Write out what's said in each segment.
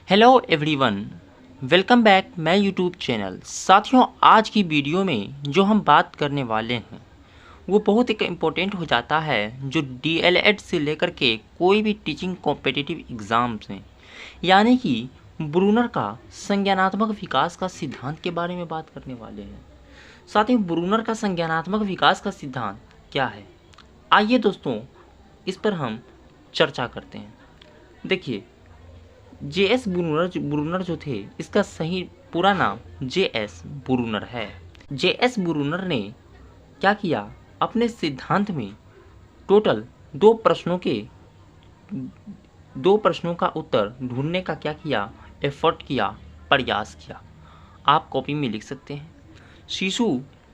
Hello everyone, welcome back my YouTube channel. साथियों, आज की वीडियो में जो हम बात करने वाले हैं वो बहुत एक इम्पोर्टेंट हो जाता है, जो डीएलएड से लेकर के कोई भी टीचिंग कॉम्पिटिटिव एग्ज़ाम्स में, यानी कि ब्रूनर का संज्ञानात्मक विकास का सिद्धांत के बारे में बात करने वाले हैं। साथियों, ब्रूनर का संज्ञानात्मक विकास का सिद्धांत क्या है, आइए दोस्तों इस पर हम चर्चा करते हैं। देखिए, जे.एस. ब्रूनर जो थे, इसका सही पूरा नाम जे.एस. ब्रूनर है। जे.एस. ब्रूनर ने क्या किया, अपने सिद्धांत में टोटल दो प्रश्नों का उत्तर ढूंढने का क्या किया, एफर्ट किया, प्रयास किया। आप कॉपी में लिख सकते हैं। शिशु,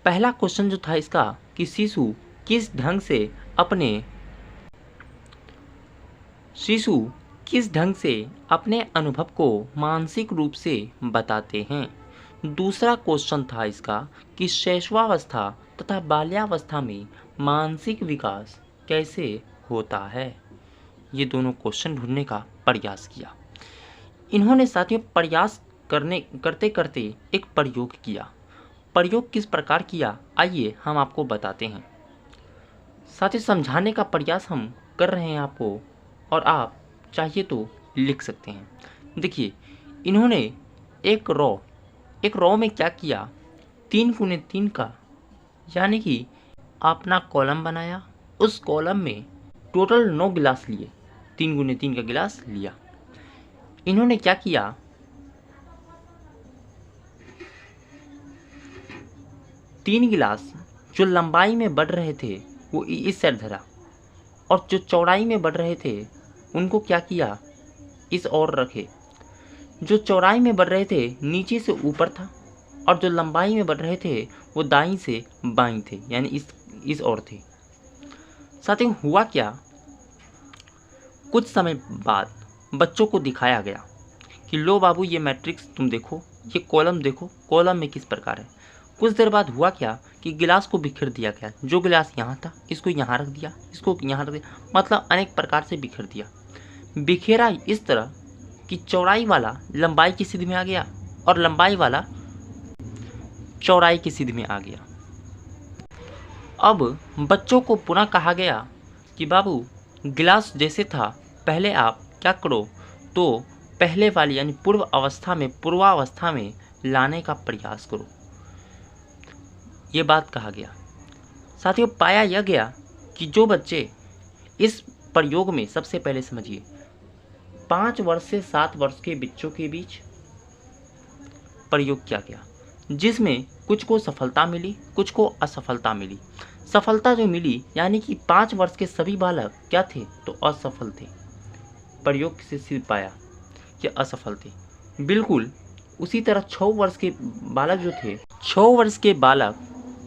पहला क्वेश्चन जो था इसका कि शिशु किस ढंग से अपने अनुभव को मानसिक रूप से बताते हैं। दूसरा क्वेश्चन था इसका कि शैशवावस्था तथा बाल्यावस्था में मानसिक विकास कैसे होता है। ये दोनों क्वेश्चन ढूंढने का प्रयास किया। इन्होंने साथियों प्रयास करते करते एक प्रयोग किया। प्रयोग किस प्रकार किया, आइए हम आपको बताते हैं। साथियों, समझाने का प्रयास हम कर रहे हैं आपको, और आप चाहिए तो लिख सकते हैं। देखिए, इन्होंने एक रॉ में क्या किया, 3x3 का यानी कि अपना कॉलम बनाया। उस कॉलम में टोटल 9 गिलास लिए, 3x3 का गिलास लिया। इन्होंने क्या किया, 3 गिलास जो लंबाई में बढ़ रहे थे वो इस साइड धरा, और जो चौड़ाई में बढ़ रहे थे उनको क्या किया, इस ओर रखे। जो चौड़ाई में बढ़ रहे थे नीचे से ऊपर था, और जो लंबाई में बढ़ रहे थे वो दाईं से बाईं थे, यानी इस ओर थे। साथियों, हुआ क्या, कुछ समय बाद बच्चों को दिखाया गया कि लो बाबू, ये मैट्रिक्स तुम देखो, ये कॉलम देखो, कॉलम में किस प्रकार है। कुछ देर बाद हुआ क्या कि गिलास को बिखेर दिया गया। जो गिलास यहाँ था इसको यहाँ रख दिया, इसको यहाँ रख दिया, मतलब अनेक प्रकार से बिखेर दिया। बिखेरा इस तरह कि चौड़ाई वाला लंबाई की सीध में आ गया और लंबाई वाला चौड़ाई की सीध में आ गया। अब बच्चों को पुनः कहा गया कि बाबू, गिलास जैसे था पहले आप क्या करो, तो पहले वाली यानी पूर्वावस्था में लाने का प्रयास करो। ये बात कहा गया। साथियों, पाया यह गया कि जो बच्चे इस प्रयोग में, सबसे पहले समझिए, 5 वर्ष से 7 वर्ष के बच्चों के बीच प्रयोग किया गया, जिसमें कुछ को सफलता मिली, कुछ को असफलता मिली। सफलता जो मिली यानी कि 5 वर्ष के सभी बालक क्या थे, तो असफल थे। प्रयोग से सिद्ध पाया कि असफल थे। बिल्कुल उसी तरह 6 वर्ष के बालक जो थे, 6 वर्ष के बालक,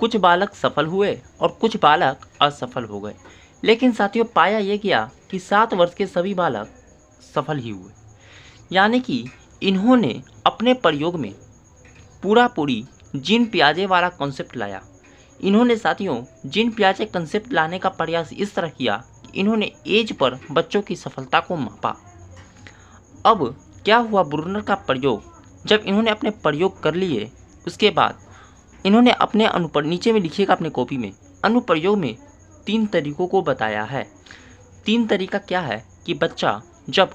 कुछ बालक सफल हुए और कुछ बालक असफल हो गए। लेकिन साथियों, पाया यह गया कि 7 वर्ष के सभी बालक सफल ही हुए। यानी कि इन्होंने अपने प्रयोग में पूरी जीन पियाजे वाला कॉन्सेप्ट लाया। इन्होंने साथियों जीन पियाजे कॉन्सेप्ट लाने का प्रयास इस तरह किया कि इन्होंने एज पर बच्चों की सफलता को मापा। अब क्या हुआ, ब्रूनर का प्रयोग, जब इन्होंने अपने प्रयोग कर लिए, उसके बाद इन्होंने अपने नीचे में लिखिएगा अपने कॉपी में, अनुप्रयोग में 3 तरीकों को बताया है। 3 तरीका क्या है कि बच्चा जब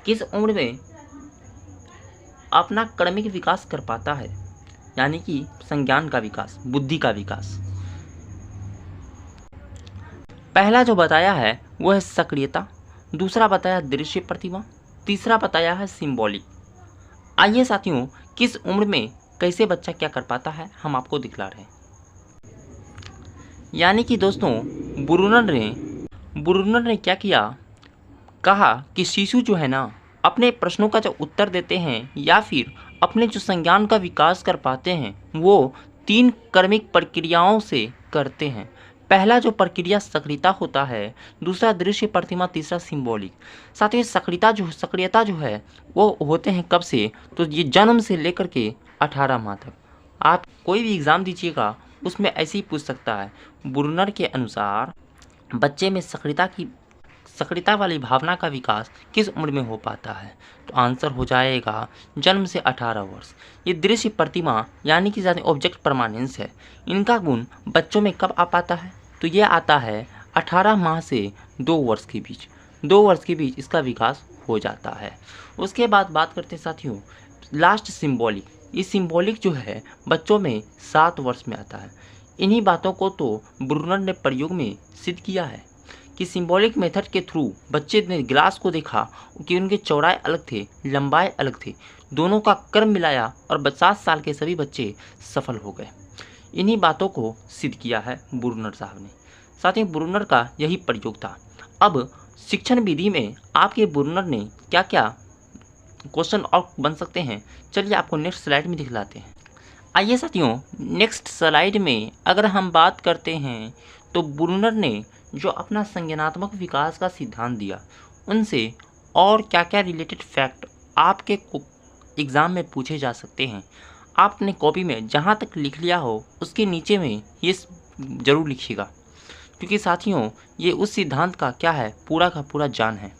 किस उम्र में अपना क्रमिक विकास कर पाता है, यानी कि संज्ञान का विकास, बुद्धि का विकास। पहला जो बताया है वो है सक्रियता, दूसरा बताया दृश्य प्रतिमा, तीसरा बताया है सिंबॉलिक। आइए साथियों, किस उम्र में कैसे बच्चा क्या कर पाता है हम आपको दिखला रहे हैं। यानी कि दोस्तों, ब्रूनर ने क्या किया, कहा कि शिशु जो है ना, अपने प्रश्नों का जो उत्तर देते हैं या फिर अपने जो संज्ञान का विकास कर पाते हैं वो 3 क्रमिक प्रक्रियाओं से करते हैं। पहला जो प्रक्रिया सक्रियता होता है, दूसरा दृश्य प्रतिमा, तीसरा सिंबॉलिक। साथ ही सक्रियता जो है वो होते हैं कब से, तो ये जन्म से लेकर के 18 माह तक। आप कोई भी एग्ज़ाम दीजिएगा उसमें ऐसे ही पूछ सकता है। ब्रूनर के अनुसार बच्चे में सक्रियता वाली भावना का विकास किस उम्र में हो पाता है? तो आंसर हो जाएगा जन्म से 18 वर्ष। ये दृश्य प्रतिमा यानी कि ज़्यादा ऑब्जेक्ट परमानेंस है, इनका गुण बच्चों में कब आ पाता है? तो ये आता है 18 माह से 2 वर्ष के बीच। 2 वर्ष के बीच इसका विकास हो जाता है। उसके बाद बात करते हैं साथियों लास्ट सिंबॉलिक। ये सिंबॉलिक जो है बच्चों में 7 वर्ष में आता है। इन्हीं बातों को तो ब्रूनर ने प्रयोग में सिद्ध किया है कि सिंबॉलिक मेथड के थ्रू बच्चे ने ग्लास को देखा कि उनके चौड़ाई अलग थे, लंबाई अलग थे, दोनों का क्रम मिलाया और 50 साल के सभी बच्चे सफल हो गए। इन्हीं बातों को सिद्ध किया है ब्रूनर साहब ने। साथ ही ब्रूनर का यही प्रयोग था। अब शिक्षण विधि में आपके ब्रूनर ने क्या क्या क्वेश्चन और बन सकते हैं, चलिए आपको नेक्स्ट स्लाइड में दिखलाते हैं। आइए साथियों नेक्स्ट स्लाइड में अगर हम बात करते हैं तो ब्रूनर ने जो अपना संज्ञानात्मक विकास का सिद्धांत दिया उनसे और क्या क्या रिलेटेड फैक्ट आपके एग्ज़ाम में पूछे जा सकते हैं। आप अपने कॉपी में जहाँ तक लिख लिया हो उसके नीचे में ये ज़रूर लिखिएगा, क्योंकि साथियों ये उस सिद्धांत का क्या है पूरा का पूरा जान है।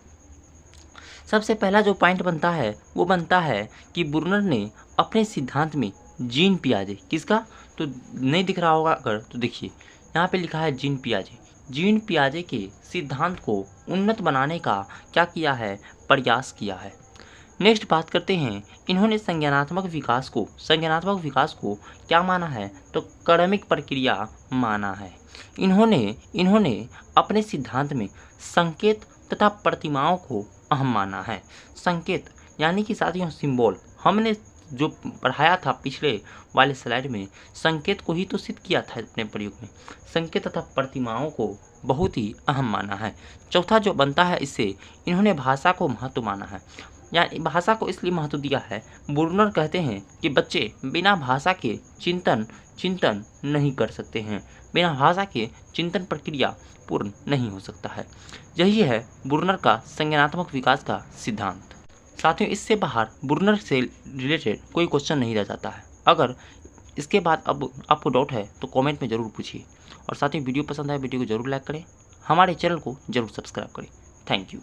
सबसे पहला जो पॉइंट बनता है वो बनता है कि ब्रूनर ने अपने सिद्धांत में जीन पियाजे, किसका तो नहीं दिख रहा होगा अगर तो देखिए यहाँ पे लिखा है जीन पियाजे। जीन पियाजे के सिद्धांत को उन्नत बनाने का क्या किया है, प्रयास किया है। नेक्स्ट बात करते हैं इन्होंने संज्ञानात्मक विकास को क्या माना है, तो क्रमिक प्रक्रिया माना है। इन्होंने अपने सिद्धांत में संकेत तथा प्रतिमाओं को अहम माना है। संकेत यानी कि साथियों सिंबल, हमने जो पढ़ाया था पिछले वाले स्लाइड में, संकेत को ही तो सिद्ध किया था अपने प्रयोग में। संकेत तथा प्रतिमाओं को बहुत ही अहम माना है। चौथा जो बनता है इससे इन्होंने भाषा को महत्व माना है। यानी भाषा को इसलिए महत्व दिया है, ब्रूनर कहते हैं कि बच्चे बिना भाषा के चिंतन नहीं कर सकते हैं, बिना भाषा के चिंतन प्रक्रिया पूर्ण नहीं हो सकता है। यही है ब्रूनर का संज्ञानात्मक विकास का सिद्धांत। साथियों इससे बाहर ब्रूनर से रिलेटेड कोई क्वेश्चन नहीं रह जाता है। अगर इसके बाद अब आपको डाउट है तो कमेंट में ज़रूर पूछिए। और साथियों वीडियो पसंद आए वीडियो को जरूर लाइक करें, हमारे चैनल को जरूर सब्सक्राइब करें। Thank you.